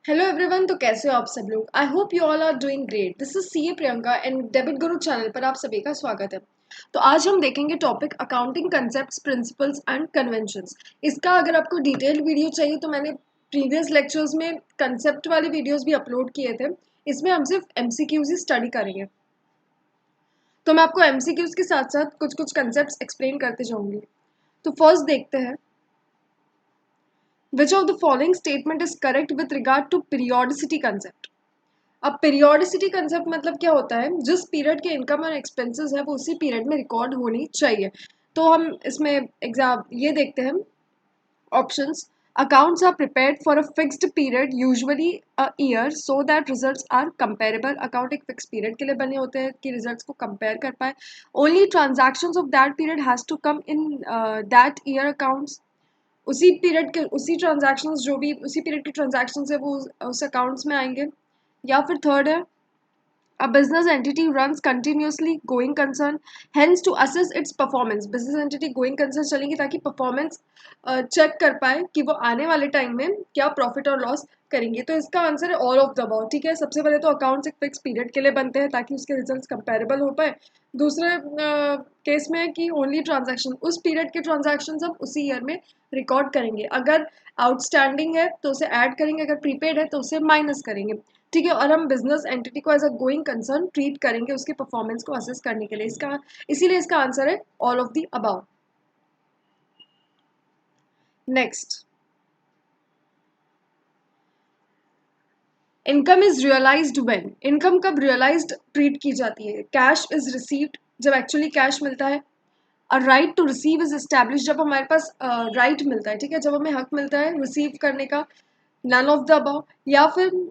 Hello everyone. तो कैसे हो आप सब लोग? I hope you all are doing great. This is CA Priyanka and debit guru channel पर आप सभी का स्वागत है। तो आज हम देखेंगे topic accounting concepts, principles and conventions. इसका अगर आपको डिटेल्ड वीडियो चाहिए तो मैंने प्रीवियस लेक्चर्स में कंसेप्ट वाले वीडियोस भी अपलोड किए थे। इसमें हम सिर्फ एमसीक्यूज ही स्टडी करेंगे। तो मैं आपको एमसीक्यूज के साथ साथ कुछ कुछ कंसेप्ट्स एक्सप्लेन करते जाऊंगी। तो फर्स्ट देखते हैं, which of the following statement is correct with regard to periodicity concept? अब पीरियोडिसिटी कंसेप्ट मतलब क्या होता है? जिस पीरियड के इनकम और एक्सपेंसेस है वो उसी पीरियड में रिकॉर्ड होनी चाहिए। तो हम इसमें एग्जाम ये देखते हैं options. Accounts are prepared for a fixed period, usually a year, so that results are comparable. Account एक फिक्स पीरियड के लिए बने होते हैं कि रिजल्ट्स को कंपेयर कर पाए। Only transactions of that period has to come in that year accounts. उसी पीरियड के उसी ट्रांजैक्शंस जो भी उसी पीरियड के ट्रांजैक्शंस है वो उस अकाउंट्स में आएंगे। या फिर थर्ड है, a business entity runs continuously going concern, hence to assess its performance, business entity going concern चलेंगी ताकि परफॉर्मेंस चेक कर पाए कि वो आने वाले टाइम में क्या प्रॉफिट और लॉस करेंगे। तो इसका आंसर है ऑल ऑफ द अबाउट। ठीक है, सबसे पहले तो अकाउंट्स एक फिक्स पीरियड के लिए बनते हैं ताकि उसके रिजल्ट्स कंपेरेबल हो पाए। दूसरे केस में है कि ओनली ट्रांजैक्शन, उस पीरियड के ट्रांजैक्शन हम उसी ईयर में रिकॉर्ड करेंगे। अगर आउटस्टैंडिंग है तो उसे ऐड करेंगे, अगर प्रीपेड है तो उसे माइनस करेंगे। ठीक है, और हम बिजनेस एंटिटी को as a going concern treat करेंगे उसके परफॉर्मेंस को असेस करने के लिए। इसका इसीलिए इसका आंसर है all of the above. Next, income is realised when. Income कब रियलाइज्ड ट्रीट की जाती है? कैश इज रिसीव्ड, जब एक्चुअली कैश मिलता है। A right to receive is establish, जब हमारे पास राइट मिलता है। ठीक है, जब हमें हक मिलता है रिसीव करने का। None of the above. या फिर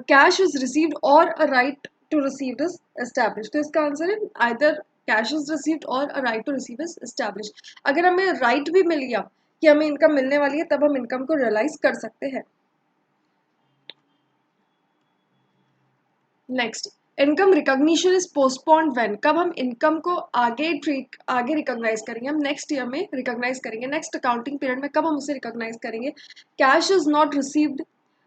कैश इज रिसीव्ड और a right to receive is establish. तो इसका आंसर है आइदर कैश इज रिसीव्ड और a right to receive is establish. अगर हमें राइट भी मिल गया कि हमें इनकम मिलने वाली है तब हम इनकम को रियलाइज कर सकते हैं। Next, income recognition is postponed when. कब हम इनकम को आगे रिकॉग्नाइज करेंगे? हम नेक्स्ट ईयर में रिकॉग्नाइज करेंगे, नेक्स्ट अकाउंटिंग पीरियड में कब हम उसे रिकॉग्नाइज करेंगे? Cash is not received,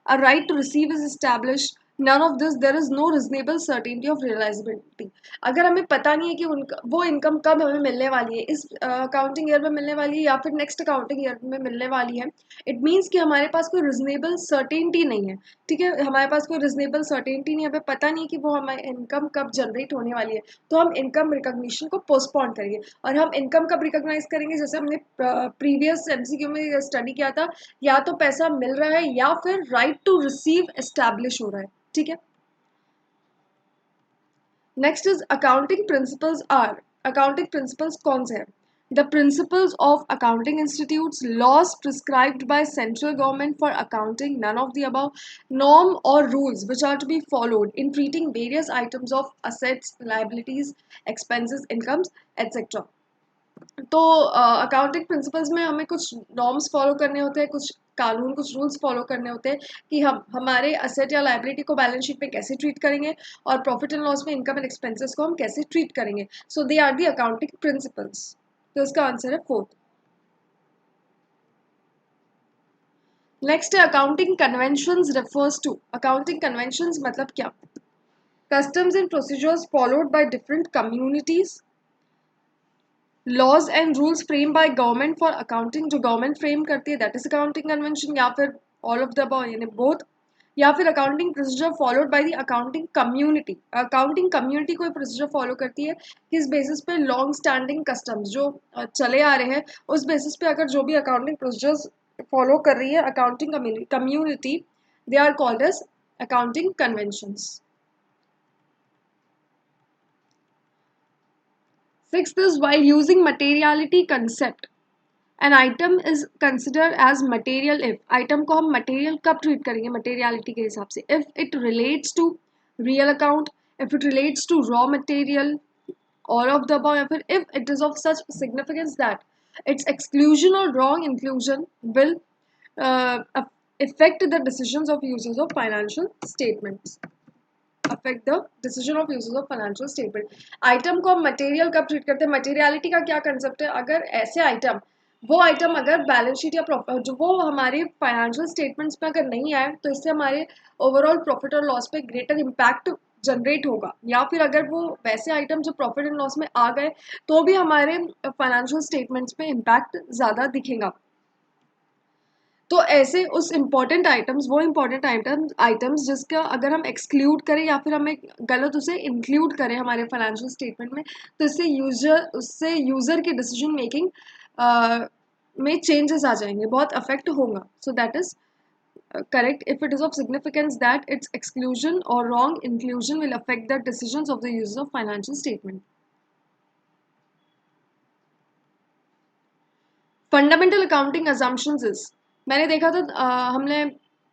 a right to receive is establish, none of this, there is no reasonable certainty of realisability. अगर हमें पता नहीं है कि वो इनकम कब हमें मिलने वाली है, इस अकाउंटिंग ईयर में मिलने वाली है या फिर नेक्स्ट अकाउंटिंग ईयर में मिलने वाली है, इट मीन्स कि हमारे पास कोई रीजनेबल सर्टेनिटी नहीं है। ठीक है, हमारे पास कोई रीजनेबल सर्टेनिटी नहीं है, हमें पता नहीं कि वो हमारी इनकम कब जनरेट होने वाली है, तो हम इनकम रिकॉग्निशन को पोस्टपोन करेंगे। और हम इनकम कब रिकॉग्नाइज करेंगे? जैसे हमने प्रीवियस एमसीक्यू में स्टडी किया था, या तो पैसा मिल रहा है या फिर राइट टू रिसीव एस्टैब्लिश हो रहा है। ठीक है, next is accounting principles are. Accounting principles कौन से हैं? The principles of accounting institutes, laws prescribed by central government for accounting, none of the above, norm और rules which are to be followed in treating various items of assets, liabilities, expenses, incomes, etcetera. तो accounting principles में हमें कुछ norms follow करने होते हैं, कुछ कानून, कुछ रूल्स फॉलो करने होते हैं कि हम हमारे असेट या लाइबिलिटी को बैलेंस शीट में कैसे ट्रीट करेंगे और प्रॉफिट एंड लॉस में इनकम एंड एक्सपेंसेस को हम कैसे ट्रीट करेंगे। So they are the accounting principles. तो इसका आंसर है फोर्थ। नेक्स्ट है accounting conventions refers to. Accounting conventions मतलब क्या? Customs and procedures followed by different communities, laws and rules frame by government for accounting, जो government frame करती है that is accounting convention, या फिर ऑल ऑफ द अबव यानी both. या फिर accounting procedure followed by the accounting community. Accounting community कोई procedure follow करती है किस बेसिस पे? लॉन्ग स्टैंडिंग कस्टम्स जो चले आ रहे हैं उस बेसिस पे अगर जो भी अकाउंटिंग प्रोसीजर्स फॉलो कर रही है accounting community, they are called as accounting conventions. Sixth is while using materiality concept, an item is considered as material if। item को हम material कब treat करेंगे? materiality के हिसाब से। if it relates to real account, if it relates to raw material, all of the above, या फिर if it is of such significance that its exclusion or wrong inclusion will affect the decisions of users of financial statements, affect the decision of users of financial statement। Item को हम material कब treat करते हैं? Materiality का क्या concept है? अगर ऐसे आइटम वो आइटम अगर बैलेंस शीट या जो वो हमारे फाइनेंशियल स्टेटमेंट्स में अगर नहीं आए तो इससे हमारे ओवरऑल प्रॉफिट और लॉस पे ग्रेटर इम्पैक्ट जनरेट होगा, या फिर अगर वो वैसे आइटम जो प्रॉफिट एंड लॉस में आ गए तो भी हमारे फाइनेंशियल स्टेटमेंट्स में इम्पैक्ट ज़्यादा दिखेगा। तो ऐसे उस इम्पॉर्टेंट आइटम्स, वो इम्पॉर्टेंट आइटम्स जिसका अगर हम एक्सक्लूड करें या फिर हमें गलत उसे इंक्लूड करें हमारे फाइनेंशियल स्टेटमेंट में, तो उससे यूज़र की डिसीजन मेकिंग में चेंजेस आ जाएंगे, बहुत अफेक्ट होगा। सो that is correct if it is of significance that its exclusion or wrong inclusion will affect the decisions of the user of financial statement. Fundamental accounting assumptions is, मैंने देखा था हमने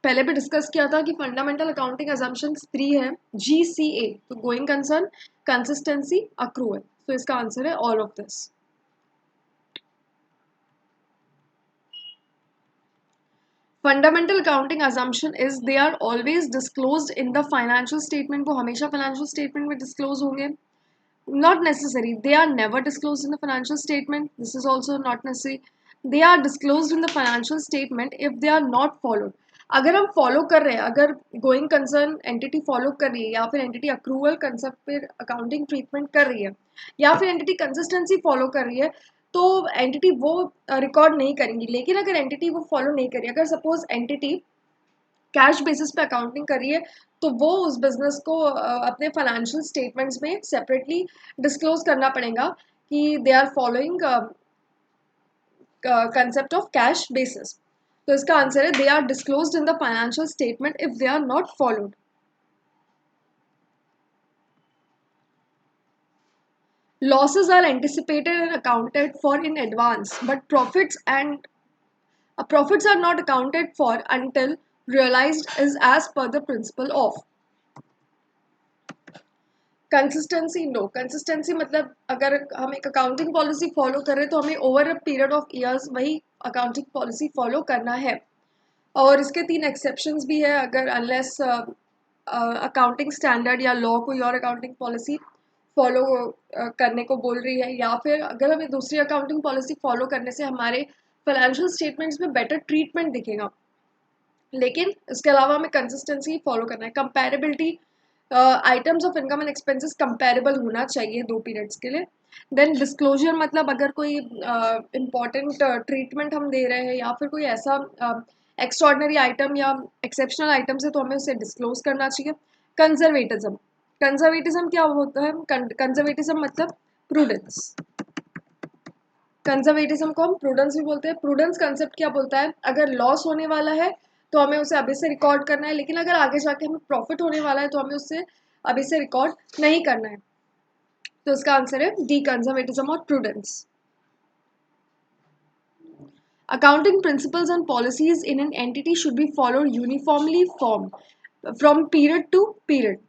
पहले भी डिस्कस किया था कि फंडामेंटल अकाउंटिंग assumptions 3 है, GCA, तो गोइंग कंसर्न, कंसिस्टेंसी, अक्रूवल। तो इसका आंसर है all of this. Fundamental accounting assumption is they are always disclosed in the financial statement, वो हमेशा फाइनेंशियल स्टेटमेंट में डिस्क्लोज होंगे। Not necessary. They are never disclosed in the financial statement. This is also not necessary. They are disclosed in the financial statement if they are not followed. अगर हम follow कर रहे हैं, अगर going concern entity follow कर रही है, या फिर एंटिटी अक्रूवल कंसेप्ट पर अकाउंटिंग ट्रीटमेंट कर रही है, या फिर एंटिटी कंसिस्टेंसी फॉलो कर रही है, तो एंटिटी वो रिकॉर्ड नहीं करेंगी। लेकिन अगर एंटिटी वो फॉलो नहीं करी, अगर सपोज एंटिटी कैश बेसिस पे अकाउंटिंग करिए, तो वो उस बिजनेस को अपने फाइनेंशियल स्टेटमेंट्स में सेपरेटली डिस्क्लोज करना पड़ेगा कि they are following concept of cash basis. तो इसका आंसर है they are disclosed in the financial statement if they are not followed. Losses are anticipated and accounted for in advance, but profits are not accounted for until realized is as per the principle of consistency. No, consistency मतलब अगर हम एक accounting policy follow कर रहे हैं तो हमें over a period of years वही अकाउंटिंग पॉलिसी फॉलो करना है। और इसके 3 एक्सेप्शंस भी है, अगर अनलेस अकाउंटिंग स्टैंडर्ड या लॉ कोई और अकाउंटिंग पॉलिसी फॉलो करने को बोल रही है, या फिर अगर हमें दूसरी अकाउंटिंग पॉलिसी फॉलो करने से हमारे फाइनेंशियल स्टेटमेंट्स में बेटर ट्रीटमेंट दिखेगा। लेकिन इसके अलावा हमें कंसिस्टेंसी फॉलो करना है। Comparability, items of income and expenses comparable होना चाहिए 2 पीरियड्स के लिए। देन डिस्क्लोजर मतलब अगर कोई इम्पॉर्टेंट ट्रीटमेंट हम दे रहे हैं या फिर कोई ऐसा एक्स्ट्रॉर्डनरी आइटम या एक्सेप्शनल आइटम्स है तो हमें उसे डिस्क्लोज करना चाहिए। कंजर्वेटिज्म, कंजर्वेटिज्म क्या होता है? कंजर्वेटिज्म मतलब प्रूडेंस। कंजर्वेटिज्म को हम प्रूडेंस भी बोलते हैं। प्रूडेंस कंसेप्ट क्या बोलता है? अगर लॉस होने वाला है तो हमें उसे अभी से रिकॉर्ड करना है, लेकिन अगर आगे जाके हमें प्रॉफिट होने वाला है तो हमें उससे अभी से रिकॉर्ड नहीं करना है। तो इसका आंसर है डी, कंजर्वेटिज्म और prudence. Accounting principles and policies in an entity should be followed uniformly from period to period.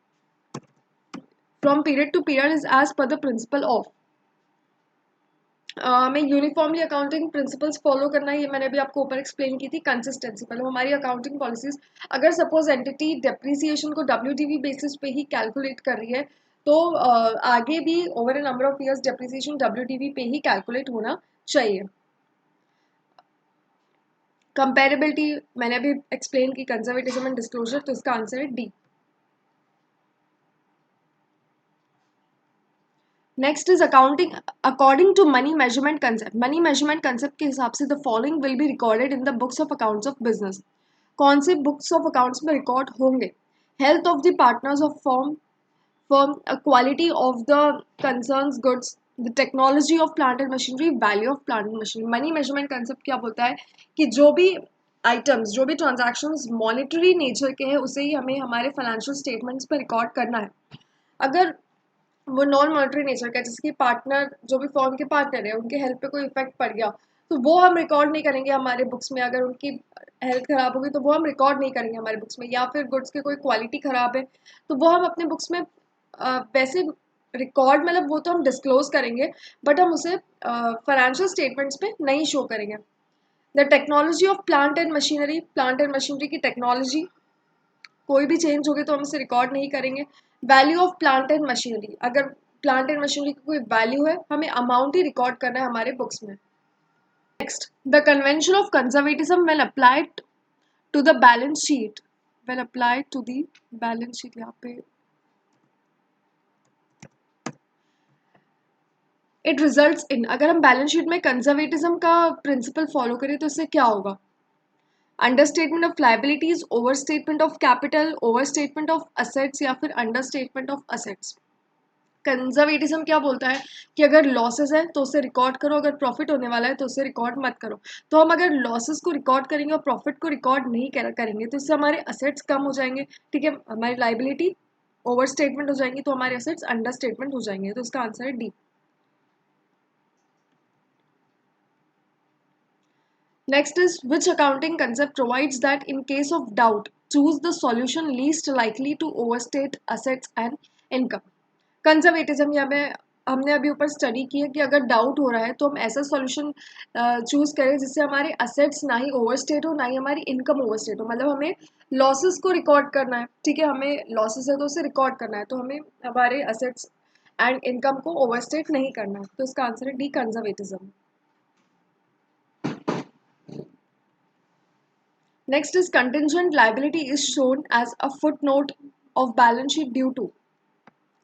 From period to period is as per the principle of हमें यूनिफॉर्मली अकाउंटिंग प्रिंसिपल्स फॉलो करना है। ये मैंने अभी आपको ऊपर explain की थी। कंसिस्टेंसी मतलब हमारी अकाउंटिंग पॉलिसीज, अगर सपोज एंटिटी डेप्रिसिएशन को WDV बेसिस पे ही कैलकुलेट कर रही है तो आगे भी over A number of years depreciation WDV पे ही कैलकुलेट होना चाहिए। कंपेरेबिलिटी मैंने अभी एक्सप्लेन की, कंजर्वेटिज्म एंड डिस्क्लोजर, तो इसका आंसर है D. Next is accounting according to money measurement concept. Money measurement concept के हिसाब से the following will be recorded in the books of accounts of business. कौन से बुक्स ऑफ अकाउंट्स में record होंगे? Health of the partners of firm, quality of the concern's goods, the technology of plant and machinery, value of plant and machinery. Money measurement concept क्या बोलता है कि जो भी आइटम्स, जो भी ट्रांजैक्शंस मॉनेटरी नेचर के हैं उसे ही हमें हमारे फाइनेंशियल स्टेटमेंट्स पर रिकॉर्ड करना है। अगर वो नॉन मॉनेटरी नेचर का, जिसकी पार्टनर, जो भी फॉर्म के पार्टनर है उनके हेल्थ पे कोई इफेक्ट पड़ गया तो वो हम रिकॉर्ड नहीं करेंगे हमारे बुक्स में। अगर उनकी हेल्थ खराब होगी तो वो हम रिकॉर्ड नहीं करेंगे हमारे बुक्स में। या फिर गुड्स की कोई क्वालिटी खराब है तो वो हम अपने बुक्स में वैसे रिकॉर्ड, मतलब वो तो हम डिस्क्लोज करेंगे बट हम उसे फाइनेंशियल स्टेटमेंट्स में नहीं शो करेंगे। The technology of plant and machinery, plant and machinery की टेक्नोलॉजी कोई भी चेंज होगी तो हम इसे रिकॉर्ड नहीं करेंगे। Value of plant and machinery, अगर प्लांट एंड मशीनरी की कोई वैल्यू है हमें अमाउंट ही रिकॉर्ड करना है हमारे बुक्स में। Next, the convention of conservatism when applied to the balance sheet, when applied to the balance sheet, यहाँ पे it results in, अगर हम बैलेंस शीट में कंजर्वेटिज्म का प्रिंसिपल फॉलो करें तो इससे क्या होगा? Understatement of liabilities, overstatement of capital, overstatement of assets या फिर अंडरस्टेटमेंट ऑफ असेट्स। कंजर्वेटिज्म क्या बोलता है कि अगर लॉसेस है तो उसे रिकॉर्ड करो, अगर प्रॉफिट होने वाला है तो उसे रिकॉर्ड मत करो। तो हम अगर लॉसेस को रिकॉर्ड करेंगे और प्रॉफिट को रिकॉर्ड नहीं करेंगे तो इससे हमारे असेट्स कम हो जाएंगे, ठीक है, हमारी लाइबिलिटी ओवर स्टेटमेंट हो जाएंगी तो हमारे असेट्स अंडर स्टेटमेंट हो जाएंगे। तो इसका आंसर है D. Next is, which accounting concept provides that in case of doubt, choose the solution least likely to overstate assets and income? Conservatism या में हमने अभी ऊपर स्टडी की है कि अगर डाउट हो रहा है तो हम ऐसा सॉल्यूशन चूज करें जिससे हमारे असेट्स ना ही ओवरस्टेट हो ना ही हमारी इनकम ओवरस्टेट हो। मतलब हमें लॉसेस को रिकॉर्ड करना है, ठीक है, हमें लॉसेस है तो उसे रिकॉर्ड करना है, तो हमें हमारे असेट्स एंड इनकम को ओवरस्टेट नहीं करना है। तो इसका आंसर है D, conservatism. Next is, contingent liability is shown as a footnote of balance sheet due to,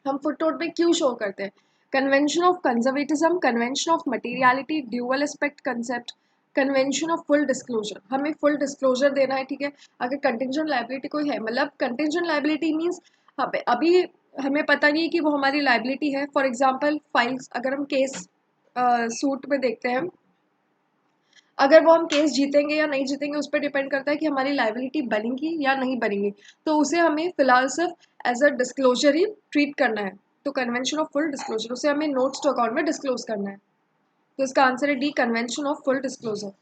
हम फुटनोट में क्यों शो करते हैं? Convention of conservatism, convention of materiality, dual aspect concept, convention of full disclosure. हमें full disclosure देना है, ठीक है, अगर कंटिंजेंट लाइबिलिटी कोई है, मतलब कंटिंजेंट लाइबिलिटी मीन्स अभी हमें पता नहीं है कि वो हमारी लाइबिलिटी है। फॉर एग्जाम्पल फाइल्स, अगर हम केस सूट में देखते हैं, अगर वो हम केस जीतेंगे या नहीं जीतेंगे उस पर डिपेंड करता है कि हमारी लाइबिलिटी बनेगी या नहीं बनेगी, तो उसे हमें फिलहाल सिर्फ एज अ डिस्क्लोजर ही ट्रीट करना है। तो कन्वेंशन ऑफ फुल डिस्क्लोजर, उसे हमें नोट्स टू अकाउंट में डिस्क्लोज करना है। तो इसका आंसर है D, convention of full disclosure.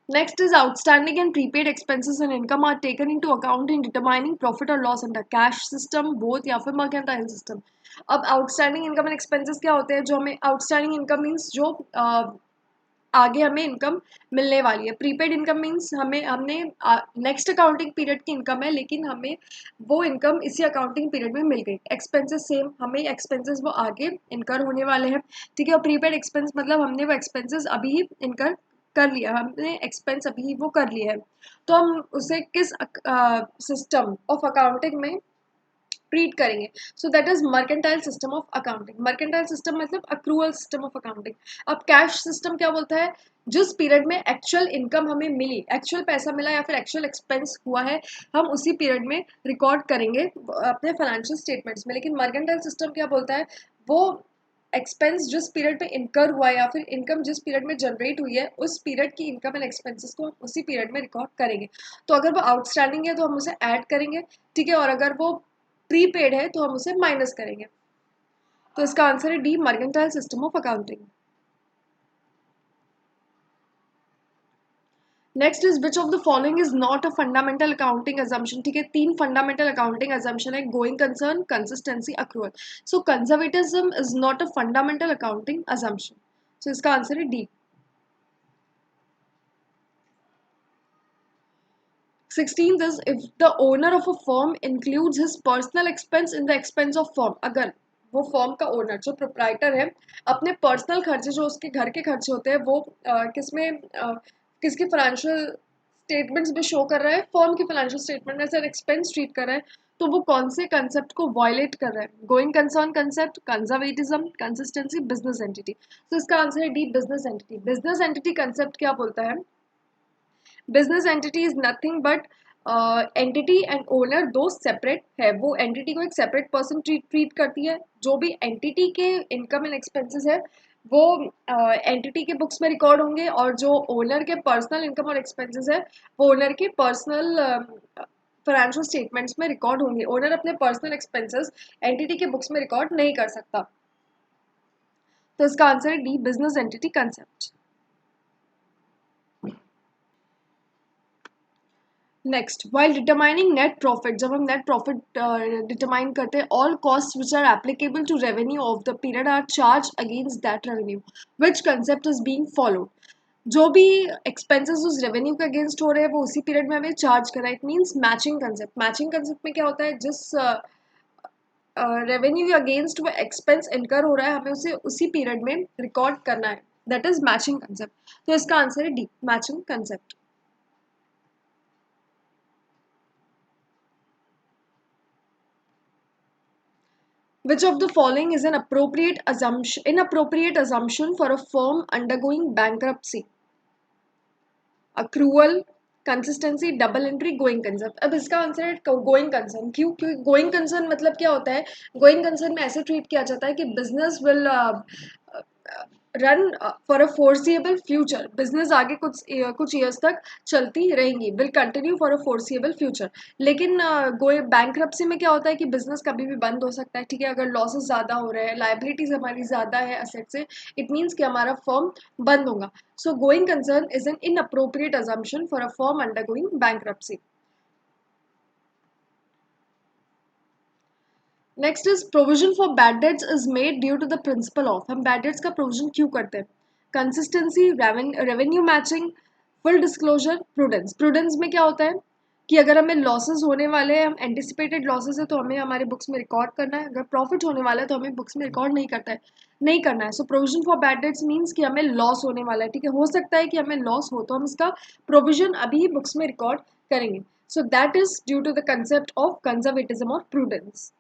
Next is, outstanding and prepaid expenses and income are taken into account in determining profit or loss under cash system, both या फिर mercantile system। अब outstanding income and expenses क्या होते हैं? जो हमें outstanding income means जो आगे हमें इनकम मिलने वाली है। प्रीपेड इनकम मीन्स हमने नेक्स्ट अकाउंटिंग पीरियड की इनकम है लेकिन हमें वो इनकम इसी अकाउंटिंग पीरियड में मिल गई। एक्सपेंसेस सेम, हमें एक्सपेंसेस वो आगे इनकर होने वाले हैं, ठीक है। और प्रीपेड एक्सपेंस मतलब हमने वो एक्सपेंसेस अभी ही इनकर कर लिया, हमने एक्सपेंस अभी वो कर लिया है, तो हम उसे किस सिस्टम ऑफ अकाउंटिंग में ट्रीट करेंगे? So that is mercantile system of accounting. Mercantile system मतलब अक्रूअल सिस्टम ऑफ अकाउंटिंग। अब कैश सिस्टम क्या बोलता है? जिस पीरियड में एक्चुअल इनकम हमें मिली, एक्चुअल पैसा मिला या फिर एक्चुअल एक्सपेंस हुआ है, हम उसी पीरियड में रिकॉर्ड करेंगे अपने फाइनेंशियल स्टेटमेंट्स में। लेकिन मर्केंटाइल सिस्टम क्या बोलता है? वो एक्सपेंस जिस पीरियड में इनकर हुआ है या फिर इनकम जिस पीरियड में जनरेट हुई है उस पीरियड की इनकम एंड एक्सपेंसेस को हम उसी पीरियड में रिकॉर्ड करेंगे। तो अगर वो आउटस्टैंडिंग है तो हम उसे ऐड करेंगे, ठीक है, और अगर वो प्रीपेड है तो हम उसे माइनस करेंगे। तो इसका आंसर है D, mercantile system of accounting. Next is, which of the following is not a fundamental accounting assumption? ठीक है, 3 फंडामेंटल अकाउंटिंग अजम्पशन है, going concern, consistency, accrual. So conservatism is not a fundamental accounting assumption. So इसका answer है D. 16th is, if the owner of a firm includes his personal expense in the expense of firm, अगर वो firm का owner जो proprietor है अपने personal खर्चे जो उसके घर के खर्चे होते हैं वो किसकी फाइनेंशियल स्टेटमेंट्स में शो कर रहा है? फर्म की फाइनेंशियल स्टेटमेंट में एज एक्सपेंस ट्रीट कर रहा है, तो वो कौन से कंसेप्ट को वायलेट कर रहा है? Going concern concept, conservatism, consistency, business entity. तो इसका आंसर है D, business entity. Business entity concept क्या बोलता है? Business entity is nothing but entity and owner दो सेपरेट है। वो एंटिटी को एक सेपरेट पर्सन ट्रीट करती है। जो भी एंटिटी के इनकम एंड एक्सपेंसेस है वो एंटिटी के बुक्स में रिकॉर्ड होंगे, और जो ओनर के पर्सनल इनकम और एक्सपेंसेस है वो ओनर के पर्सनल फाइनेंशियल स्टेटमेंट्स में रिकॉर्ड होंगे। ओनर अपने पर्सनल एक्सपेंसेस एंटिटी के बुक्स में रिकॉर्ड नहीं कर सकता। तो इसका आंसर है D, business entity concept. Next, while determining net profit, जब हम नेट प्रॉफिट डिटरमाइन करते हैं, all cost which are applicable to revenue of the period are charge against that revenue, which concept is being followed? जो भी expenses उस revenue के against हो रहे हैं वो उसी पीरियड में हमें चार्ज करा। It means matching concept. Matching concept में क्या होता है? जिस रेवेन्यू अगेंस्ट वो एक्सपेंस इनकर हो रहा है, हमें उसे उसी पीरियड में रिकॉर्ड करना है, दैट इज मैचिंग कंसेप्ट। तो इसका आंसर है D, matching concept. Which of the following is an inappropriate assumption for a firm undergoing bankruptcy? Accrual, consistency, double entry, going concern. अब इसका आंसर है गोइंग कंसर्न। क्यों? क्योंकि गोइंग कंसर्न मतलब क्या होता है, गोइंग कंसर्न में ऐसे ट्रीट किया जाता है कि business will run for a foreseeable future, business आगे कुछ ईयर्स तक चलती रहेंगी, will continue for a foreseeable future. लेकिन बैंकरप्सी में क्या होता है कि बिजनेस कभी भी बंद हो सकता है, ठीक है, अगर लॉसेस ज़्यादा हो रहे हैं, लाइबिलिटीज हमारी ज़्यादा है असेट से, इट मीन्स कि हमारा फर्म बंद होगा। So going concern is an inappropriate assumption for a firm undergoing bankruptcy. Next is provision for bad debts is made due to the principle of, हम bad debts का provision क्यों करते हैं? Consistency, revenue matching, full disclosure, prudence। prudence में क्या होता है कि अगर हमें लॉसेस होने वाले हैं, हम एंटिसिपेटेड लॉसेस है तो हमें हमारे बुक्स में रिकॉर्ड करना है, अगर प्रॉफिट होने वाला है तो हमें बुक्स में रिकॉर्ड नहीं करना है। So provision for bad debts means कि हमें लॉस होने वाला है, ठीक है, हो सकता है कि हमें लॉस हो तो हम इसका प्रोविजन अभी ही बुक्स में रिकॉर्ड करेंगे। So that is due to the concept of conservatism और prudence.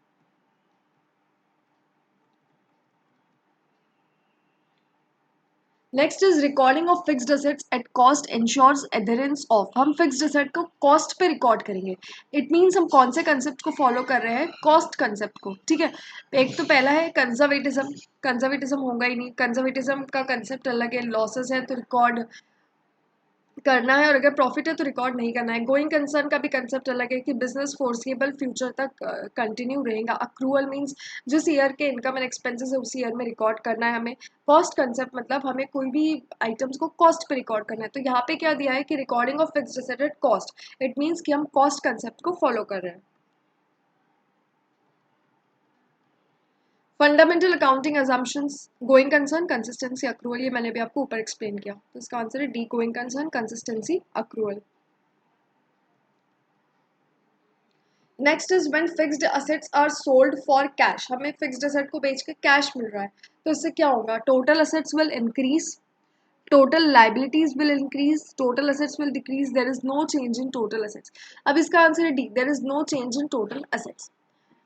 Next is recording of fixed assets at cost insures adherence of, हम फिक्स्ड असेट को कॉस्ट पे रिकॉर्ड करेंगे। इट मीन्स हम कौन से कंसेप्ट को फॉलो कर रहे हैं, कॉस्ट कंसेप्ट को, ठीक है। एक तो पहला है कंजर्वेटिज्म, कंजर्वेटिज्म होगा ही नहीं, कंजर्वेटिज्म का कंसेप्ट अलग है, लॉसेस है तो रिकॉर्ड करना है और अगर प्रॉफिट है तो रिकॉर्ड नहीं करना है। गोइंग कंसर्न का भी कंसेप्ट अलग है कि बिजनेस फोर्सिएबल फ्यूचर तक कंटिन्यू रहेगा। अक्रूअल मींस जिस ईयर के इनकम एंड एक्सपेंसेस है उसी ईयर में रिकॉर्ड करना है हमें। कॉस्ट कंसेप्ट मतलब हमें कोई भी आइटम्स को कॉस्ट पे रिकॉर्ड करना है, तो यहाँ पे क्या दिया है कि recording of fixed asset at cost, it means कि हम कॉस्ट कंसेप्ट को फॉलो कर रहे हैं। Fundamental accounting assumptions, going concern, consistency, accrual, ये मैंने भी आपको ऊपर एक्सप्लेन किया, तो इसका आंसर है D, going concern, consistency, accrual. Next is when fixed assets are sold for cash, हमें फिक्स्ड असेट को बेच के कैश मिल रहा है, तो इससे क्या होगा, total assets will increase, total liabilities will increase, total assets will decrease, there is no change in total assets. अब इसका आंसर है D, there is no change in total assets.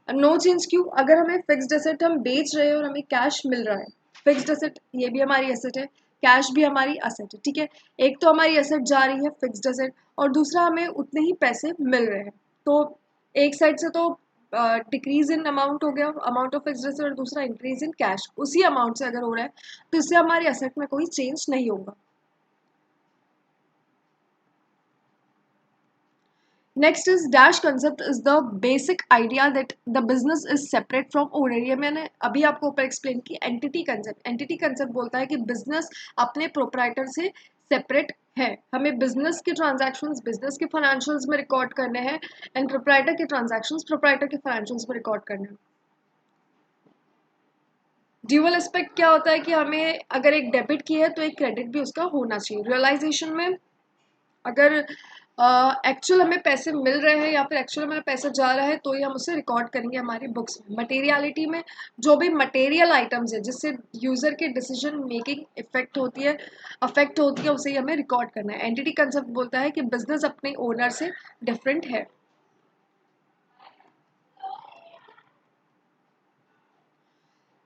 No change क्यों? अगर हमें फिक्स्ड एसेट हम बेच रहे हैं और हमें कैश मिल रहा है, फिक्स्ड एसेट ये भी हमारी एसेट है, कैश भी हमारी एसेट है, ठीक है, एक तो हमारी एसेट जा रही है फिक्स्ड एसेट और दूसरा हमें उतने ही पैसे मिल रहे हैं, तो एक साइड से तो डिक्रीज इन अमाउंट हो गया, अमाउंट ऑफ फिक्स्ड एसेट, और दूसरा इंक्रीज इन कैश, उसी अमाउंट से अगर हो रहा है तो इससे हमारी एसेट में कोई चेंज नहीं होगा। Next is dash concept is the basic idea that the business is separate from owner, ये मैंने अभी आपको ऊपर एक्सप्लेन की। एंटिटी कंसेप्ट, एंटिटी कंसेप्ट बोलता है कि बिजनेस अपने प्रोप्राइटर से सेपरेट है, हमें बिजनेस के ट्रांजैक्शंस बिजनेस के फाइनेंशियल्स में रिकॉर्ड करने हैं एंड प्रोप्राइटर के ट्रांजैक्शंस प्रोप्राइटर के फाइनेंशियल्स में रिकॉर्ड करने हैं। ड्यूअल एस्पेक्ट क्या होता है कि हमें अगर एक डेबिट की है तो एक क्रेडिट भी उसका होना चाहिए। रियलाइजेशन में अगर एक्चुअल हमें पैसे मिल रहे हैं या फिर एक्चुअल हमें पैसा जा रहा है तो ही हम उसे रिकॉर्ड करेंगे हमारी बुक्स में। मटेरियलिटी में जो भी मटेरियल आइटम्स है जिससे यूजर के डिसीजन मेकिंग अफेक्ट होती है उसे ही हमें रिकॉर्ड करना है। एंटिटी कंसेप्ट बोलता है कि बिजनेस अपने ओनर से डिफरेंट है।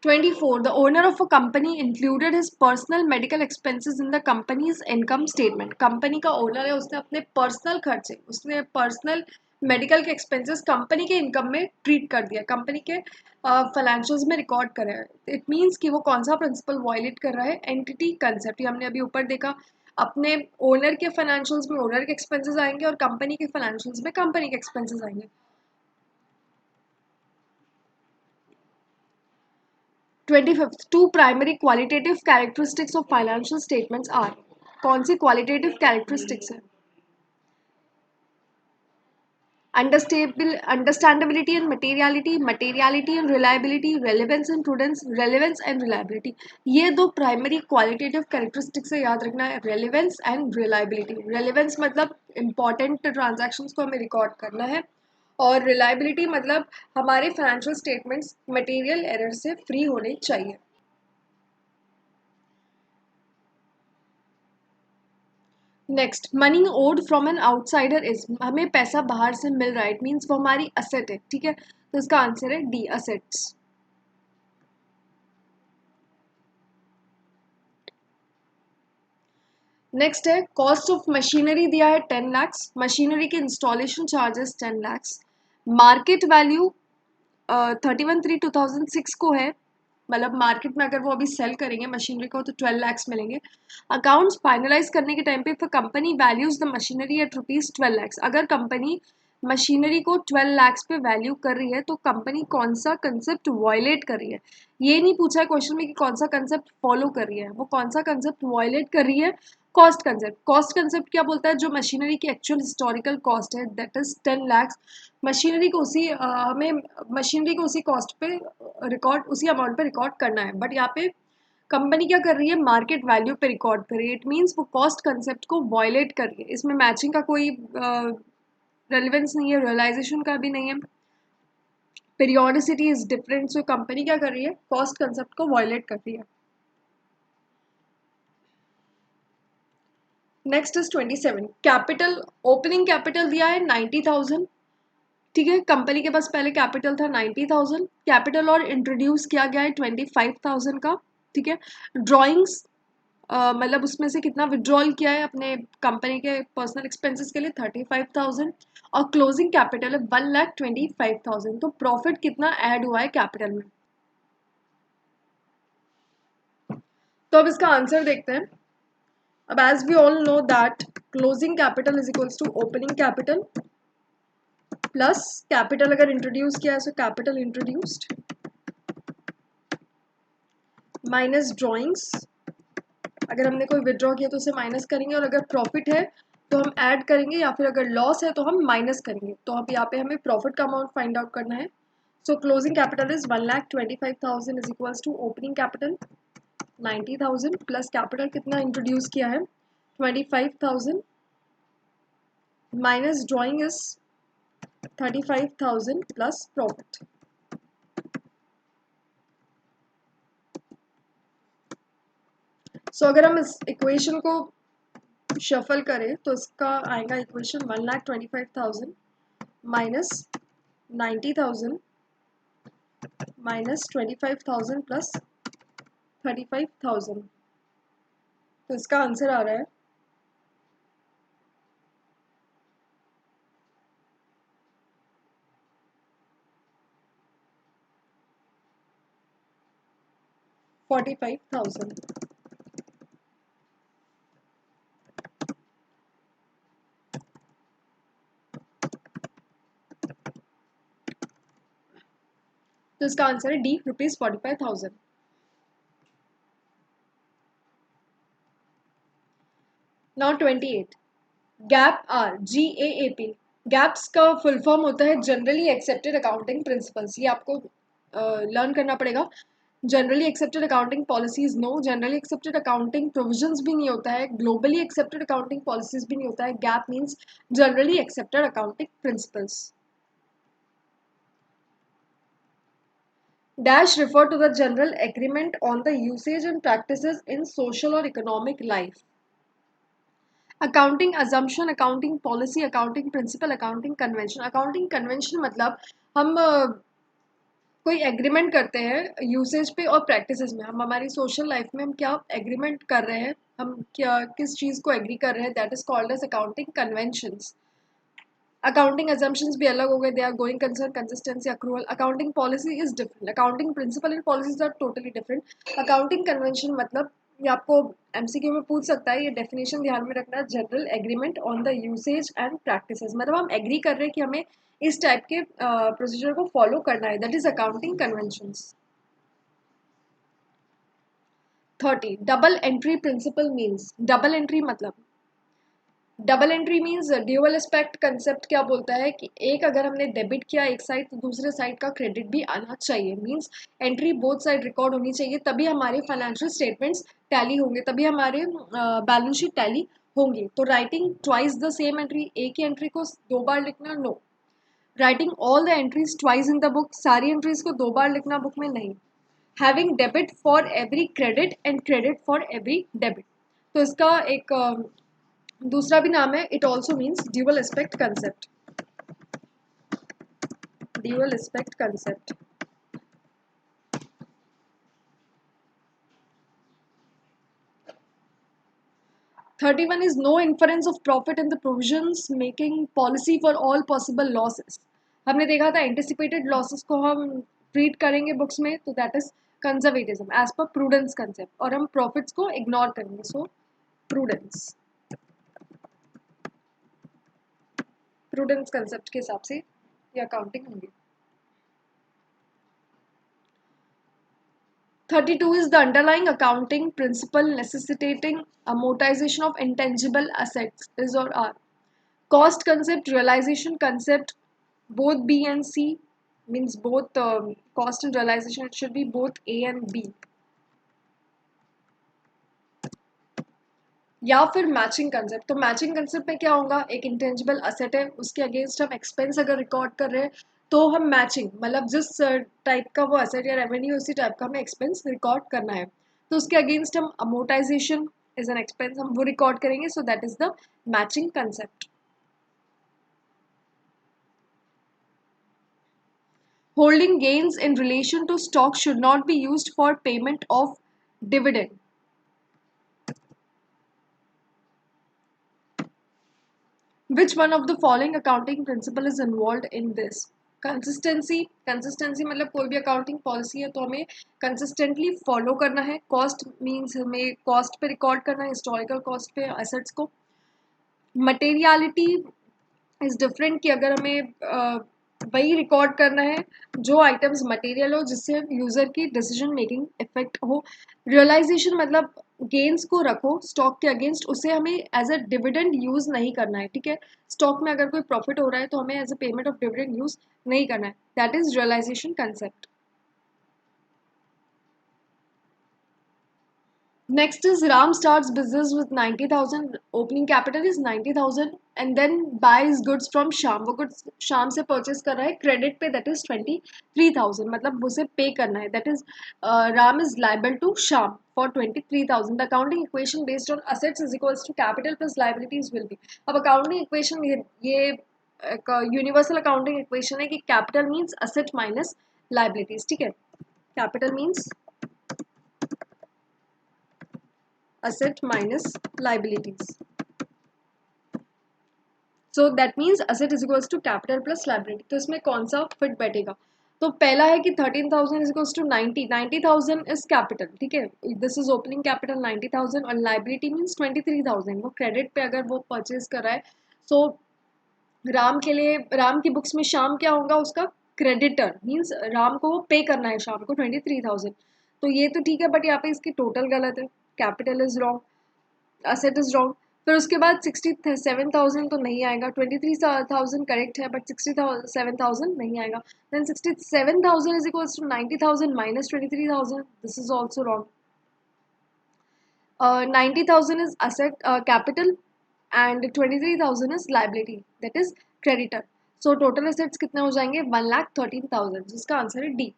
24. The owner of a company included his personal medical expenses in the company's income statement. Company का ओनर है, उसने अपने पर्सनल खर्चे, उसने पर्सनल मेडिकल के एक्सपेंसेस कंपनी के इनकम में ट्रीट कर दिया, कंपनी के फाइनेंशियल्स में रिकॉर्ड कर रहा है। इट मीन्स कि वो कौन सा प्रिंसिपल वायलेट कर रहा है, एंटिटी कंसेप्ट, ये हमने अभी ऊपर देखा। अपने ओनर के फाइनेंशियल्स में ओनर के एक्सपेंसेस आएंगे और कंपनी के फाइनेंशियल्स में कंपनी के एक्सपेंसेस आएंगे। 25th, two primary qualitative characteristics of financial statements are, कौन सी qualitative characteristics है? Understandability and materiality, materiality and reliability, relevance and prudence, relevance and reliability, ये दो प्राइमरी क्वालिटेटिव कैरेक्टरिस्टिक्स है, याद रखना है। रेलिवेंस एंड रिलायबिलिटी, रेलिवेंस मतलब इंपॉर्टेंट ट्रांजैक्शंस को हमें रिकॉर्ड करना है और रिलायबिलिटी मतलब हमारे फाइनेंशियल स्टेटमेंट्स मटेरियल एरर से फ्री होने चाहिए। Next, money owed from an outsider is, हमें पैसा बाहर से मिल रहा है, इट मीन्स वो हमारी असेट है, ठीक है, तो इसका आंसर है डी, असेट्स। नेक्स्ट है कॉस्ट ऑफ मशीनरी दिया है 10 lakhs, मशीनरी के installation charges 10 lakhs, market value 31/3/2006 को है, मतलब मार्केट में अगर वो अभी सेल करेंगे मशीनरी को तो 12 lakhs मिलेंगे। अकाउंट्स फाइनलाइज करने के टाइम पे company values the machinery at ₹12 lakhs, अगर कंपनी मशीनरी को 12 lakhs पे वैल्यू कर रही है तो कंपनी कौन सा कंसेप्ट वायलेट कर रही है, ये नहीं पूछा है क्वेश्चन में कि कौन सा कंसेप्ट फॉलो कर रही है, वो कौन सा कंसेप्ट वायलेट कर रही है, कॉस्ट कंसेप्ट। कॉस्ट कंसेप्ट क्या बोलता है, जो मशीनरी की एक्चुअल हिस्टोरिकल कॉस्ट है दैट इज 10 lakhs, मशीनरी को उसी हमें मशीनरी को उसी कॉस्ट पे रिकॉर्ड, उसी अमाउंट पे रिकॉर्ड करना है, बट यहाँ पे कंपनी क्या कर रही है, मार्केट वैल्यू पे रिकॉर्ड कर रही है, इट मीन्स वो कॉस्ट कंसेप्ट को वायलेट कर रही है, इसमें मैचिंग का कोई रेलिवेंस नहीं है, रियलाइजेशन का भी नहीं है, periodicity is different, so company क्या कर रही है, कॉस्ट कंसेप्ट को वायलेट कर रही है। Next is 27, capital, opening capital दिया है 90,000, ठीक है, कंपनी के पास पहले कैपिटल था 90,000, कैपिटल और इंट्रोड्यूस किया गया है 25,000 का, ठीक है, ड्रॉइंग्स मतलब उसमें से कितना विड्रॉल किया है अपने कंपनी के पर्सनल एक्सपेंसेस के लिए 35,000, और क्लोजिंग कैपिटल है 1,25,000, तो प्रॉफिट कितना ऐड हुआ है कैपिटल में। तो अब इसका आंसर देखते हैं। अब as we all know that closing capital is equals to opening capital plus capital अगर इंट्रोड्यूस किया है तो कैपिटल इंट्रोड्यूस्ड माइनस ड्रॉइंग्स, अगर हमने कोई विड्रॉ किया तो उसे माइनस करेंगे, और अगर प्रॉफिट है तो हम ऐड करेंगे, या फिर अगर लॉस है तो हम माइनस करेंगे, तो अब यहाँ पे हमें प्रॉफिट का अमाउंट फाइंड आउट करना है। So closing capital is 1,25,000 is equals to opening capital 90,000 plus capital कितना इंट्रोड्यूस किया है 25,000 minus drawing is 35,000 plus profit. So अगर हम इस इक्वेशन को शफल करें तो इसका आएगा इक्वेशन 1,25,000 माइनस 90,000 माइनस 25,000 प्लस 35,000, तो इसका आंसर आ रहा है 45,000। तो इसका आंसर है D, ₹45,000। Now 28, GAAP are, GAAP, GAAPs का फुल फॉर्म होता है जनरली एक्सेप्टेड अकाउंटिंग प्रिंसिपल्स, ये आपको लर्न करना पड़ेगा। Generally accepted accounting policies no, generally accepted accounting provisions भी नहीं होता है, ग्लोबली एक्सेप्टेड अकाउंटिंग पॉलिसीज भी नहीं होता है, gap means generally accepted accounting principles. Dash refer to the general agreement on the usage and practices in social or economic life. Accounting assumption, accounting policy, accounting principle, accounting convention. Accounting convention मतलब हम कोई agreement करते हैं usage पे और practices में, हम हमारी सोशल लाइफ में हम क्या एग्रीमेंट कर रहे हैं, हम क्या किस चीज़ को एग्री कर रहे हैं, that is called as accounting conventions. Accounting assumptions भी अलग हो गए, they are going concern consistency accrual. Accounting policy is different, accounting principle and policies are totally different. Accounting convention मतलब ये आपको एमसीक्यू में पूछ सकता है, ये डेफिनेशन ध्यान में रखना, general agreement on the usage and practices, मतलब हम एग्री कर रहे हैं कि हमें इस टाइप के प्रोसीजर को फॉलो करना है, that is accounting conventions. 30, double entry principle means, double entry मतलब, double entry means dual aspect concept क्या बोलता है कि एक अगर हमने डेबिट किया एक साइड तो दूसरे साइड का क्रेडिट भी आना चाहिए, means entry both side record होनी चाहिए, तभी हमारे फाइनेंशियल स्टेटमेंट्स टैली होंगे, तभी हमारे बैलेंस शीट टैली होंगी। तो writing twice the same entry, एक ही एंट्री को दो बार लिखना no. Writing all the entries twice in the book, सारी एंट्रीज को 2 बार लिखना बुक में नहीं. Having debit for every credit and credit for every debit. तो इसका एक दूसरा भी नाम है, it also means dual aspect concept. Dual aspect concept. 31 is no inference of profit in the provisions making policy for all possible losses. हमने देखा था anticipated losses को हम treat करेंगे books में, तो that is conservatism as per prudence concept, और हम profits को ignore करेंगे, so prudence. prudence concept के हिसाब से ये accounting होंगी. 32 is the underlying accounting principle necessitating amortization of intangible assets is or are. Cost concept, realization concept, both B and C means both cost and realization, it should be both A and B. या फिर matching concept. तो matching concept में क्या होगा, एक intangible asset है, उसके against हम एक्सपेंस अगर रिकॉर्ड कर रहे हैं तो हम मैचिंग, मतलब जिस टाइप का वो असेट या रेवेन्यू उसी टाइप का हमें एक्सपेंस रिकॉर्ड करना है, तो उसके अगेंस्ट हम अमोर्टाइजेशन इज एन एक्सपेंस हम वो रिकॉर्ड करेंगे, so that is the matching concept. Holding gains in relation to stock should not be used for payment of dividend. Which one of the following accounting principle is involved in this? Consistency. Consistency मतलब कोई भी accounting policy है तो हमें consistently follow करना है. Cost means हमें cost पे record करना है, historical cost पे assets को. Materiality is different कि अगर हमें वही रिकॉर्ड करना है जो आइटम्स मटेरियल हो जिससे यूज़र की डिसीजन मेकिंग इफेक्ट हो. रियलाइजेशन मतलब गेन्स को रखो स्टॉक के अगेंस्ट, उसे हमें एज अ डिविडेंड यूज़ नहीं करना है. ठीक है, स्टॉक में अगर कोई प्रॉफिट हो रहा है तो हमें as a payment of dividend use नहीं करना है. That is realisation concept. Next is Ram starts business with 90,000. Opening capital is 90,000 and then buys goods from Sham. वो goods शाम से purchase कर रहा है credit पे, that is 23,000. मतलब उसे pay करना है. That is Ram is liable to Sham for 23,000. The accounting equation based on assets is equals to capital plus liabilities will be. अब accounting equation ये एक universal accounting equation है कि capital means asset minus liabilities. ठीक है, capital means asset minus liabilities. So that means asset is equals to capital plus liability. तो इसमें कौन सा फिट बैठेगा? तो पहला है कि 13,000 is equals to 90. 90,000 is capital. ठीक है, this is opening capital 90,000 और liability means 23,000. वो क्रेडिट पे अगर वो परचेज कर रहा है, so राम के लिए, राम की बुक्स में शाम क्या होगा, उसका क्रेडिटर मीन्स राम को वो पे करना है शाम को 23,000. तो ये तो ठीक है, बट यहाँ पे इसकी टोटल गलत है. Capital is wrong, asset is wrong. फिर उसके बाद 67,000 तो नहीं आएगा. 23,000 करेक्ट है बट 67,000 नहीं आएगा. Then 67,000 is equals to 90,000 minus 23,000. This is also wrong. 90,000 is asset capital and 23,000 is liability, that is creditor. So total assets कितने हो जाएंगे, 1,13,000, जिसका आंसर है D.